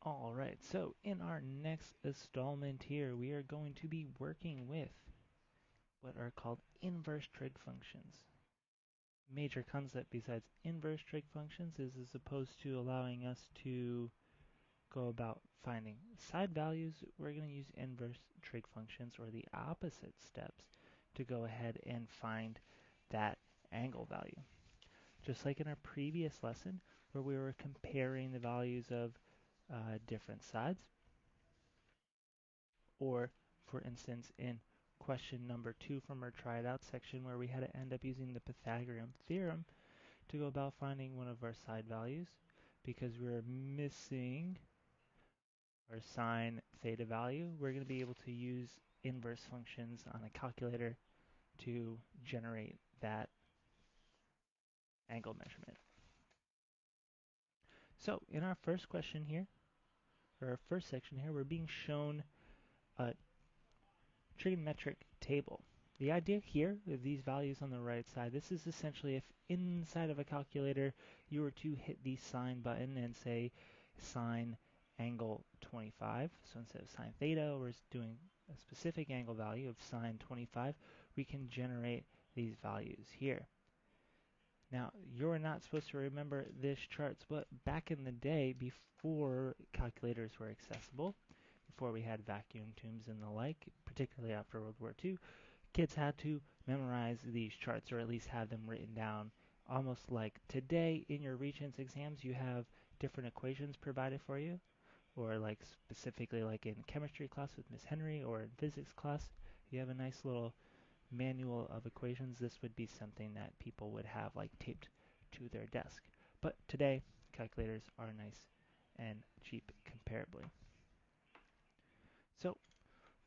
Alright, so in our next installment here, we are going to be working with what are called inverse trig functions. Major concept besides inverse trig functions is as opposed to allowing us to go about finding side values, we're going to use inverse trig functions or the opposite steps to go ahead and find that angle value. Just like in our previous lesson where we were comparing the values of different sides, or for instance in question number 2 from our try it out section where we had to end up using the Pythagorean theorem to go about finding one of our side values because we were missing our sine theta value, we're going to be able to use inverse functions on a calculator to generate that angle measurement. So in our first question here, or our first section here, we're being shown a trigonometric table. The idea here of these values on the right side, this is essentially if inside of a calculator you were to hit the sine button and say sine angle 25, so instead of sine theta we're doing a specific angle value of sine 25, we can generate these values here. Now, you're not supposed to remember this charts, but back in the day, before calculators were accessible, before we had vacuum tubes and the like, particularly after World War II, kids had to memorize these charts or at least have them written down. Almost like today in your Regents exams, you have different equations provided for you, or like specifically like in chemistry class with Miss Henry or in physics class, you have a nice little manual of equations. This would be something that people would have like taped to their desk. But today, calculators are nice and cheap comparably. So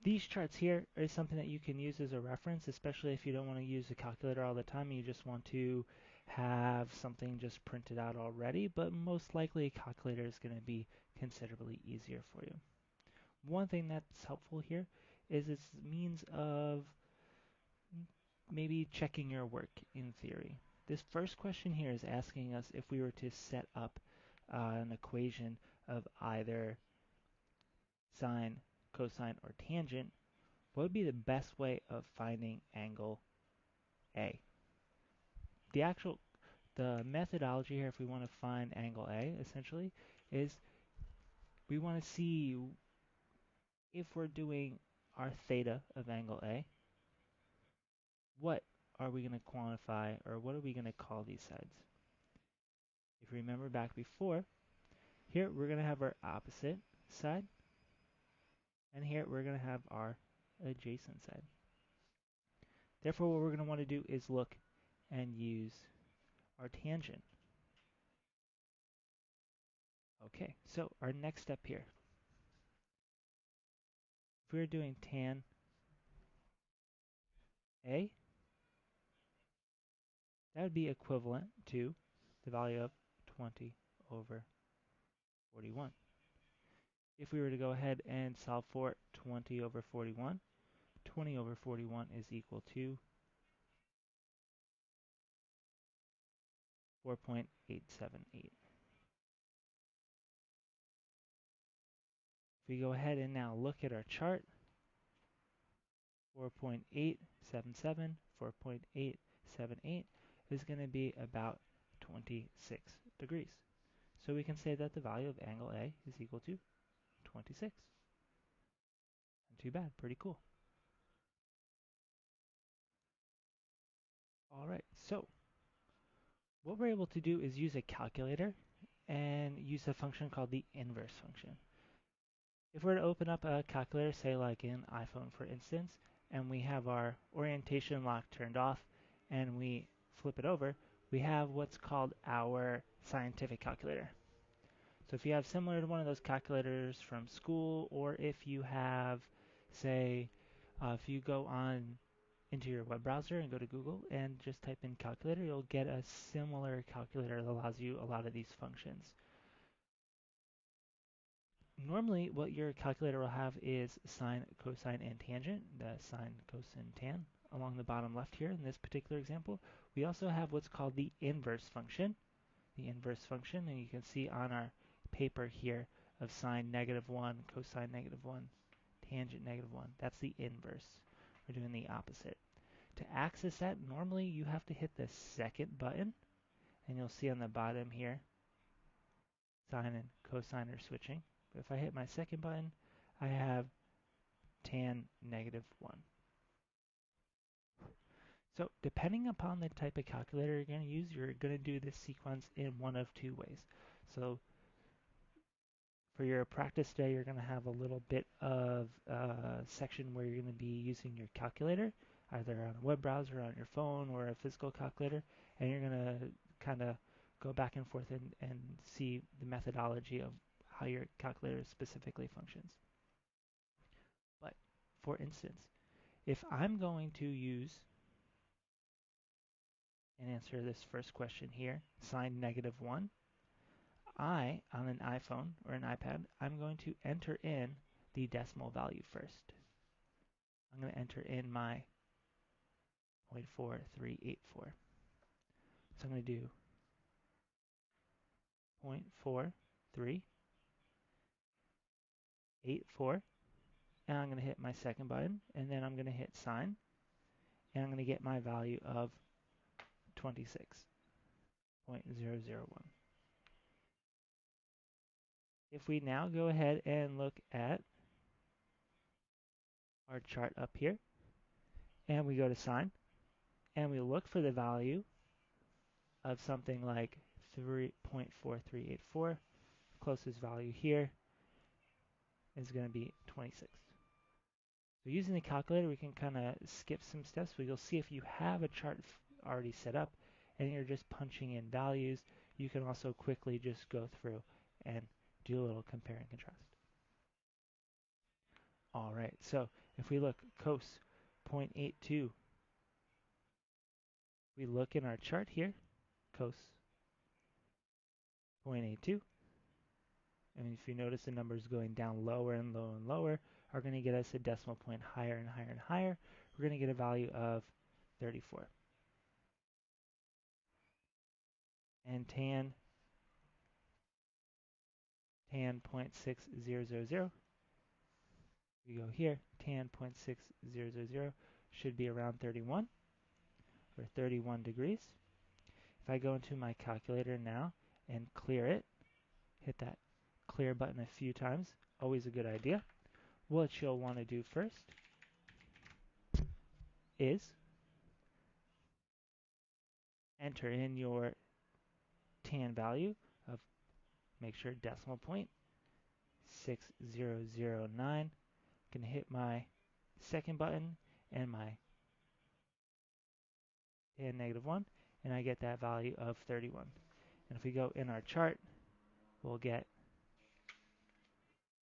these charts here are something that you can use as a reference, especially if you don't want to use a calculator all the time and you just want to have something just printed out already, but most likely a calculator is going to be considerably easier for you. One thing that's helpful here is its means of maybe checking your work in theory. This first question here is asking us if we were to set up an equation of either sine, cosine, or tangent, what would be the best way of finding angle A? The methodology here, if we want to find angle A, essentially, is we want to see if we're doing our theta of angle A, what are we going to quantify, or what are we going to call these sides? If you remember back before, here we're going to have our opposite side, and here we're going to have our adjacent side. Therefore, what we're going to want to do is look and use our tangent. Okay, so our next step here, if we were doing tan A, that would be equivalent to the value of 20 over 41. If we were to go ahead and solve for 20 over 41, 20 over 41 is equal to 4.878. If we go ahead and now look at our chart, 4.877, 4.878 is going to be about 26 degrees. So we can say that the value of angle A is equal to 26. Not too bad, pretty cool. Alright, so what we're able to do is use a calculator and use a function called the inverse function. If we're to open up a calculator, say like an iPhone for instance, and we have our orientation lock turned off and we flip it over, we have what's called our scientific calculator. So if you have similar to one of those calculators from school, or if you have, say, if you go on into your web browser and go to Google and just type in calculator, you'll get a similar calculator that allows you a lot of these functions. Normally, what your calculator will have is sine, cosine, and tangent, the sine, cosine, tan, along the bottom left here in this particular example. We also have what's called the inverse function, and you can see on our paper here of sine -1, cosine -1, tangent -1. That's the inverse. We're doing the opposite. To access that, normally you have to hit the second button, and you'll see on the bottom here, sine and cosine are switching. But if I hit my second button, I have tan -1. So depending upon the type of calculator you're going to use, you're going to do this sequence in one of two ways. So for your practice today, you're going to have a little bit of a section where you're going to be using your calculator, either on a web browser, on your phone, or a physical calculator, and you're going to kind of go back and forth and see the methodology of how your calculator specifically functions. But for instance, if I'm going to use and answer this first question here, sine -1, on an iPhone or an iPad, I'm going to enter in the decimal value first. I'm going to enter in my 0.4384. So I'm going to do 0.4384, and I'm going to hit my second button, and then I'm going to hit sine, and I'm going to get my value of 26.001. If we now go ahead and look at our chart up here, and we go to sine, and we look for the value of something like 3.4384, closest value here is going to be 26. So using the calculator, we can kind of skip some steps, but you'll see if you have a chart already set up and you're just punching in values, you can also quickly just go through and do a little compare and contrast. All right, so if we look cos 0.82, we look in our chart here, cos 0.82, and if you notice the numbers going down lower and lower and lower are going to get us a decimal point higher and higher and higher. We're going to get a value of 34. And tan 0.6000, we go here, tan 0.6000 should be around 31 or 31 degrees. If I go into my calculator now and clear it, hit that clear button a few times, always a good idea. What you'll want to do first is enter in your tan value of, make sure decimal point, 6009. Can hit my second button and my tan -1, and I get that value of 31. And if we go in our chart, we'll get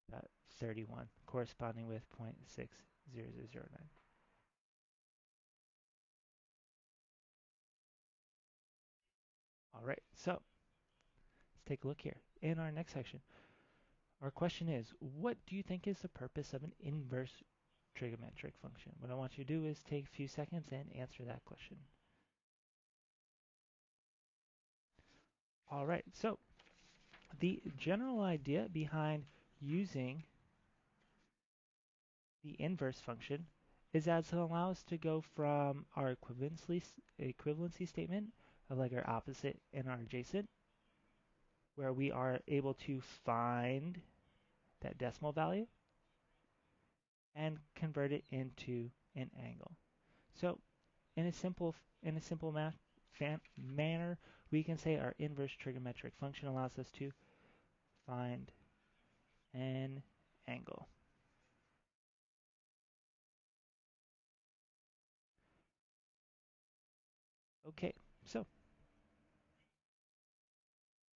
that 31 corresponding with 0.6009. All right, so let's take a look here. In our next section, our question is, what do you think is the purpose of an inverse trigonometric function? What I want you to do is take a few seconds and answer that question. All right, so the general idea behind using the inverse function is that it allows us to go from our equivalency statement of like our opposite and our adjacent, where we are able to find that decimal value and convert it into an angle. So in a simple manner, we can say our inverse trigonometric function allows us to find an angle. Okay, so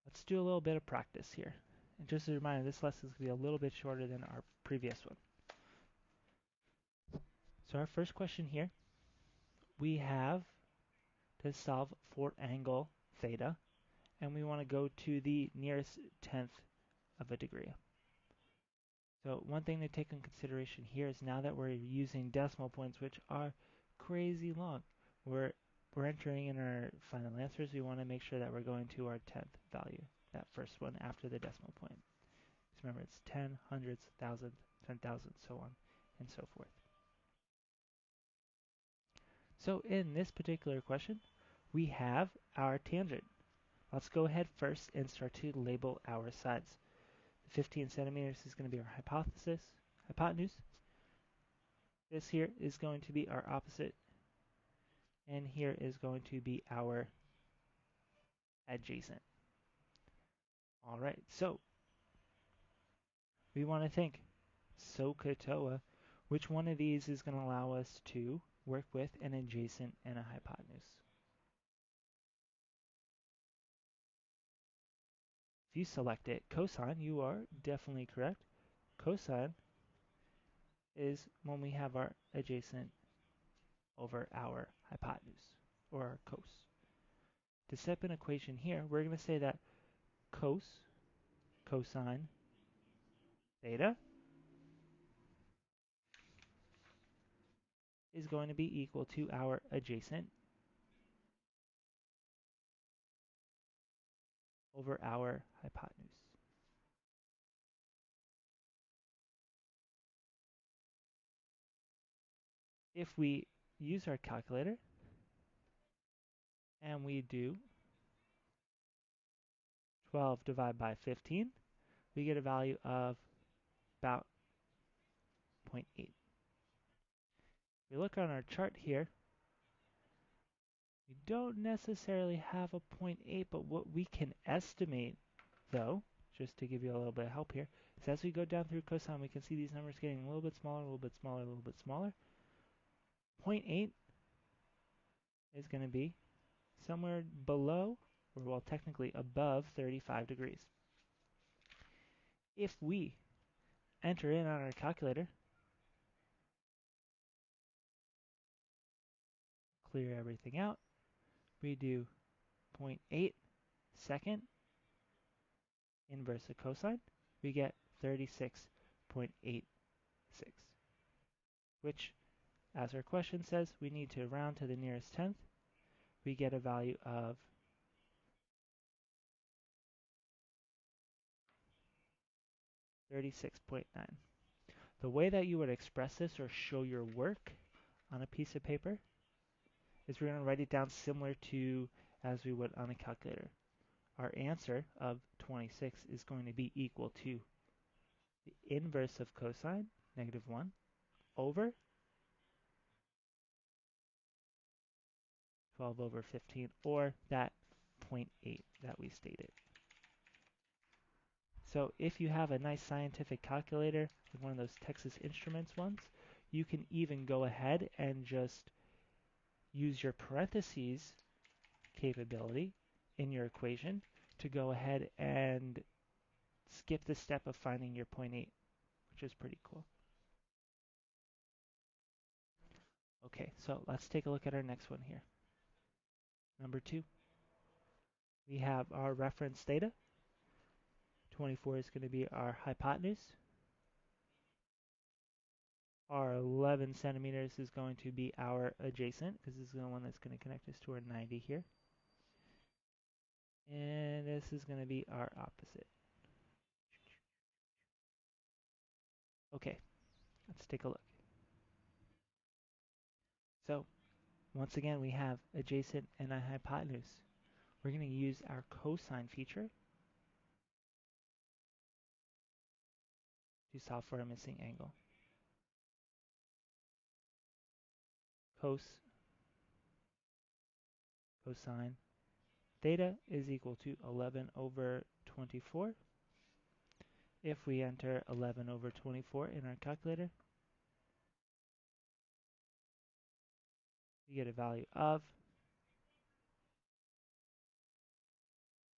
let's do a little bit of practice here. And just a reminder, this lesson is going to be a little bit shorter than our previous one. So our first question here, we have to solve for angle theta, and we want to go to the nearest tenth of a degree. So one thing to take in consideration here is now that we're using decimal points, which are crazy long, we're entering in our final answers, we want to make sure that we're going to our 10th value, that first one after the decimal point. remember, it's 10, hundreds, thousands, 10,000, so on and so forth. So in this particular question, we have our tangent. Let's go ahead first and start to label our sides. 15 centimeters is going to be our hypotenuse. This here is going to be our opposite, and here is going to be our adjacent. All right, so we want to think, SOHCAHTOA, which one of these is going to allow us to work with an adjacent and a hypotenuse? If you select it, cosine, you are definitely correct. Cosine is when we have our adjacent over our hypotenuse, or our cos. To set up an equation here, we're going to say that cosine theta is going to be equal to our adjacent over our hypotenuse. If we use our calculator and we do 12 divided by 15, we get a value of about 0.8. We look on our chart here, we don't necessarily have a 0.8, but what we can estimate, though, just to give you a little bit of help here, is as we go down through cosine, we can see these numbers getting a little bit smaller, a little bit smaller, a little bit smaller. 0.8 is going to be somewhere below, or well, technically above 35 degrees. If we enter in on our calculator, clear everything out, we do 0.8 second inverse of cosine, we get 36.86, which, as our question says, we need to round to the nearest tenth. We get a value of 36.9. The way that you would express this or show your work on a piece of paper is we're going to write it down similar to as we would on a calculator. Our answer of 26 is going to be equal to the inverse of cosine, -1, over 12 over 15, or that 0.8 that we stated. So if you have a nice scientific calculator, like one of those Texas Instruments ones, you can even go ahead and just use your parentheses capability in your equation to go ahead and skip the step of finding your 0.8, which is pretty cool. Okay, so let's take a look at our next one here. Number 2. We have our reference theta. 24 is going to be our hypotenuse. Our 11 centimeters is going to be our adjacent, because this is the one that's going to connect us to our 90 here. And this is going to be our opposite. Okay, let's take a look. So, once again, we have adjacent and a hypotenuse. We're going to use our cosine feature to solve for a missing angle. Cosine theta is equal to 11 over 24. If we enter 11 over 24 in our calculator, we get a value of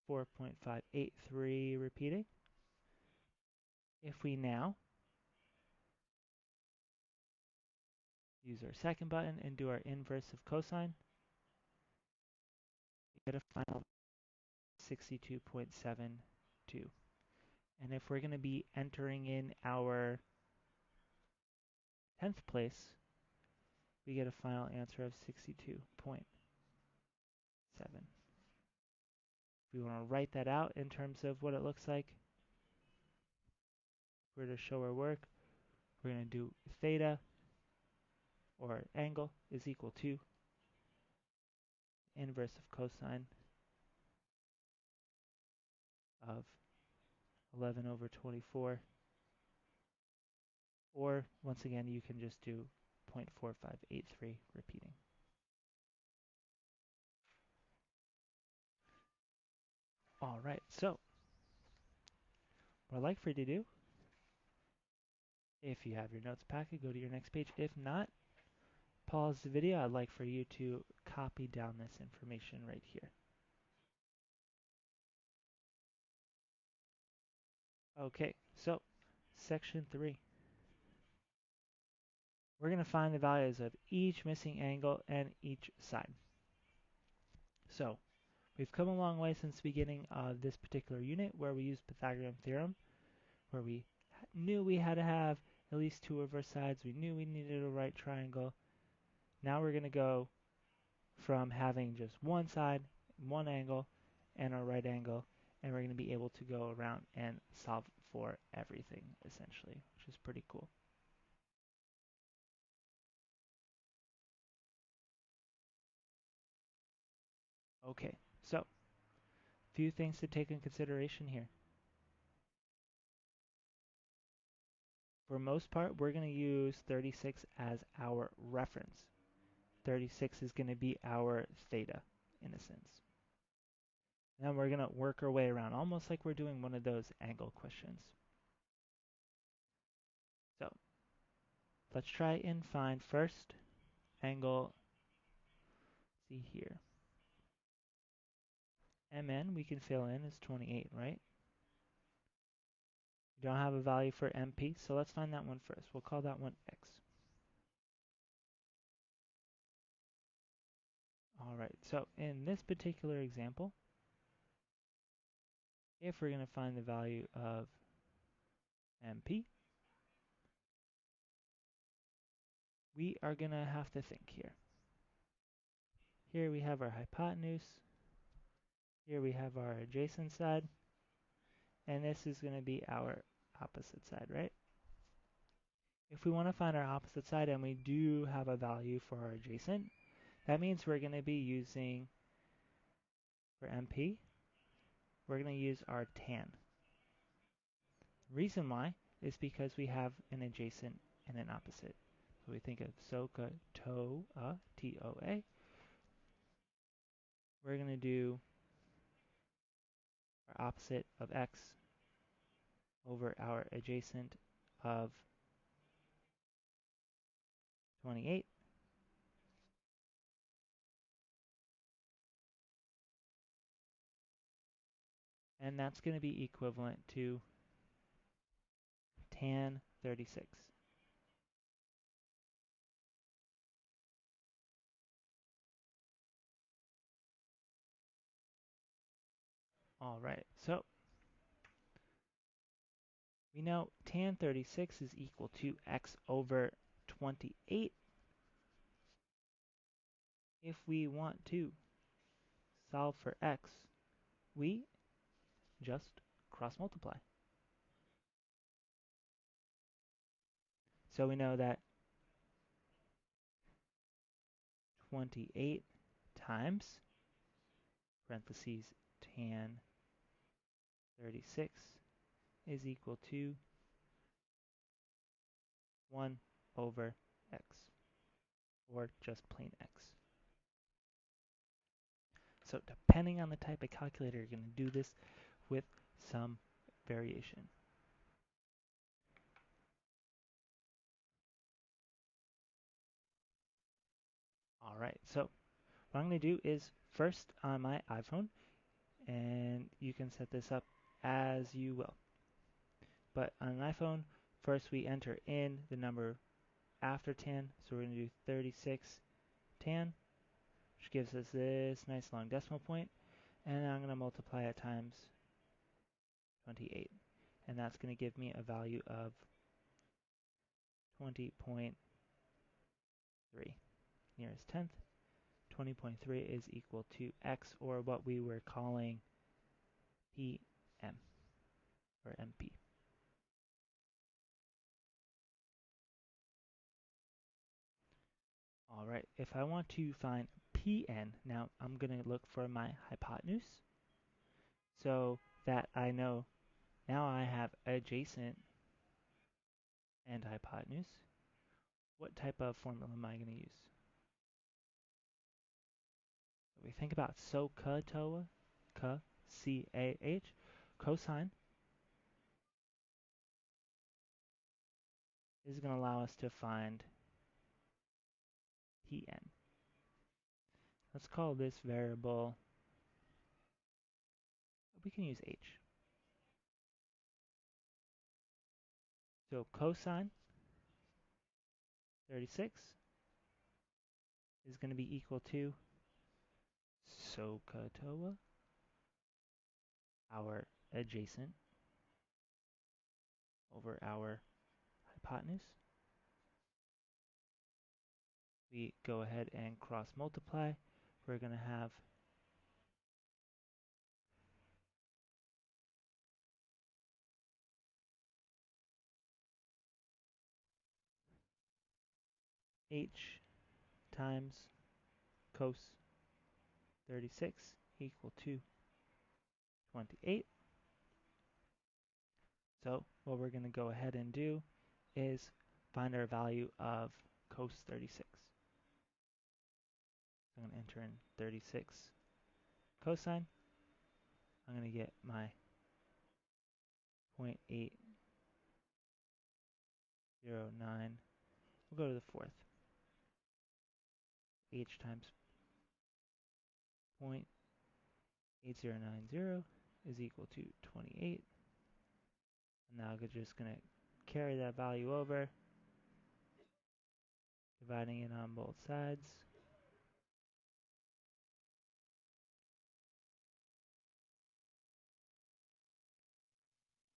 4.583 repeating. If we now use our second button and do our inverse of cosine, we get a final 62.72. And if we're going to be entering in our 10th place, we get a final answer of 62.7. If we want to write that out in terms of what it looks like, we're to show our work, we're going to do theta, or angle, is equal to inverse of cosine of 11 over 24. Or, once again, you can just do 0.4583 repeating. All right, so what I'd like for you to do, if you have your notes packet, go to your next page. If not, pause the video. I'd like for you to copy down this information right here. Okay, so section 3. We're going to find the values of each missing angle and each side. So we've come a long way since the beginning of this particular unit where we used Pythagorean theorem, where we knew we had to have at least 2 of our sides. We knew we needed a right triangle. Now we're going to go from having just one side, one angle, and a right angle, and we're going to be able to go around and solve for everything, essentially, which is pretty cool. Okay, so a few things to take in consideration here. For most part, we're going to use 36 as our reference. 36 is going to be our theta, in a sense. Then we're going to work our way around, almost like we're doing one of those angle questions. So let's try and find first angle, see here. MN we can fill in as 28, right? We don't have a value for MP, so let's find that one first. We'll call that one X. Alright, so in this particular example, if we're going to find the value of MP, we are going to have to think here. Here we have our hypotenuse, here we have our adjacent side, and this is going to be our opposite side, right? If we want to find our opposite side and we do have a value for our adjacent, that means we're going to be using, for MP, we're going to use our tan. Reason why is because we have an adjacent and an opposite. So we think of SOHCAHTOA, T-O-A. We're going to do our opposite of X over our adjacent of 28. And that's going to be equivalent to tan 36. All right, so we know tan 36 is equal to X over 28. If we want to solve for X, we just cross multiply. So we know that 28 times, parentheses, tan 36 is equal to 1 over X, or just plain X. So depending on the type of calculator, you're going to do this with some variation. All right, so what I'm going to do is first on my iPhone, and you can set this up as you will. But on an iPhone, first we enter in the number after tan, so we're going to do 36 tan, which gives us this nice long decimal point, and then I'm going to multiply it times 28, and that's going to give me a value of 20.3. Nearest tenth, 20.3 is equal to X, or what we were calling PM, or MP. Alright, if I want to find Pn, now I'm going to look for my hypotenuse so that I know now I have adjacent and hypotenuse. What type of formula am I going to use? If we think about SOHCAHTOA, C-A-H, cosine is going to allow us to find Pn. Let's call this variable, we can use h. So cosine 36 is going to be equal to SOHCAHTOA, our adjacent, over our hypotenuse. We go ahead and cross multiply. We're going to have h times cos 36 equal to 28. So what we're going to go ahead and do is find our value of cos 36. I'm going to enter in 36 cosine. I'm going to get my 0.809. We'll go to the fourth. H times 0.8090 is equal to 28. And now we're just going to carry that value over, dividing it on both sides.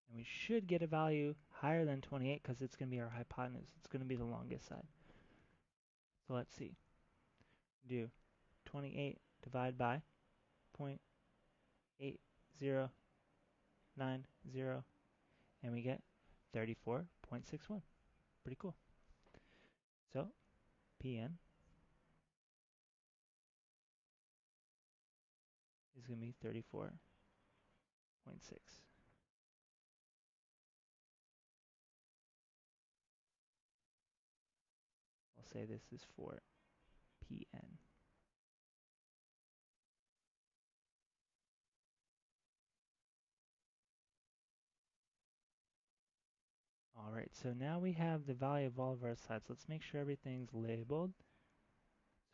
And we should get a value higher than 28 because it's going to be our hypotenuse. It's going to be the longest side. So let's see. Do 28 divided by 0.8090, and we get 34.61. Pretty cool. So Pn is going to be 34.6. I'll say this is for Pn. Alright, so now we have the value of all of our sides. Let's make sure everything's labeled.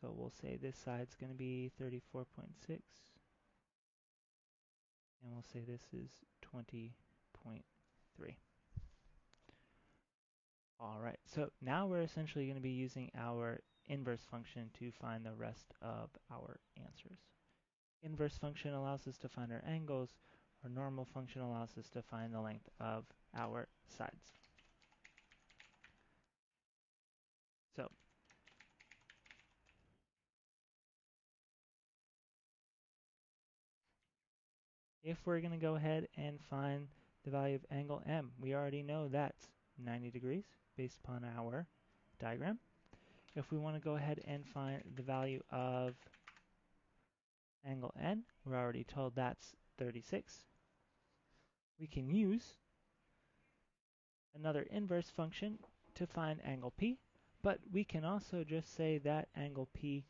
So we'll say this side's going to be 34.6. And we'll say this is 20.3. Alright, so now we're essentially going to be using our inverse function to find the rest of our answers. Inverse function allows us to find our angles. Our normal function allows us to find the length of our sides. So if we're going to go ahead and find the value of angle M, we already know that's 90 degrees based upon our diagram. If we want to go ahead and find the value of angle N, we're already told that's 36. We can use another inverse function to find angle P, but we can also just say that angle P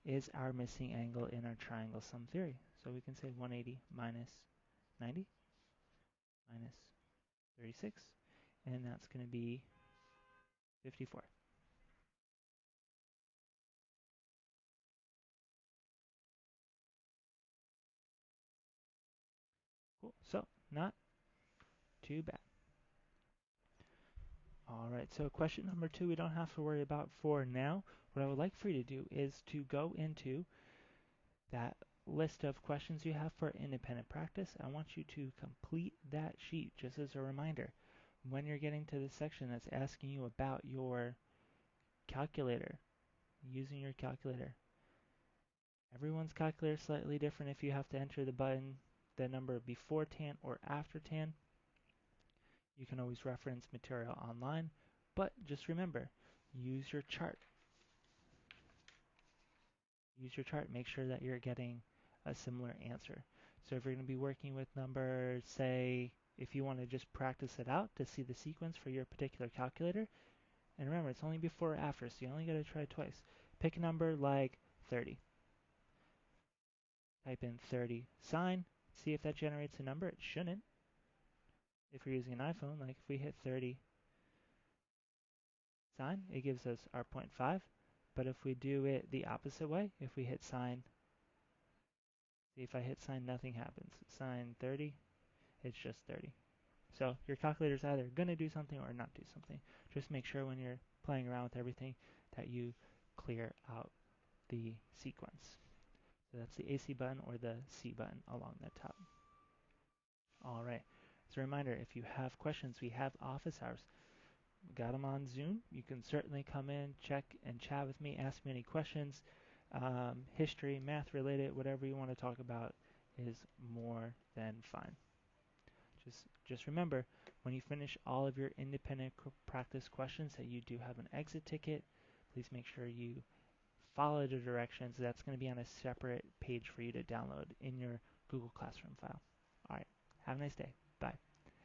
is our missing angle in our triangle sum theory. So we can say 180 minus 90 minus 36, and that's going to be 54. Cool. So not too bad. All right, so question number 2 we don't have to worry about for now. What I would like for you to do is to go into that list of questions you have for independent practice. I want you to complete that sheet just as a reminder. When you're getting to the section that's asking you about your calculator, using your calculator. Everyone's calculator is slightly different if you have to enter the number before tan or after tan. You can always reference material online, but just remember, use your chart. use your chart. Make sure that you're getting a similar answer. So if you're going to be working with numbers, say, if you want to just practice it out to see the sequence for your particular calculator, and remember, it's only before or after, so you only got to try it twice. Pick a number like 30. Type in 30 sine. See if that generates a number. It shouldn't. If you're using an iPhone, like if we hit 30 sine, it gives us our 0.5. But if we do it the opposite way, if we hit sine, see if I hit sine, nothing happens. Sine 30, it's just 30. So your calculator's either going to do something or not do something. Just make sure when you're playing around with everything that you clear out the sequence. So that's the AC button or the C button along the top. All right. As a reminder, if you have questions, we have office hours. We got them on Zoom. You can certainly come in, check, and chat with me. Ask me any questions. History, math related, whatever you want to talk about is more than fine. Just remember, when you finish all of your independent practice questions that you do have an exit ticket. Please make sure you follow the directions. That's going to be on a separate page for you to download in your Google Classroom file. All right. Have a nice day. Bye.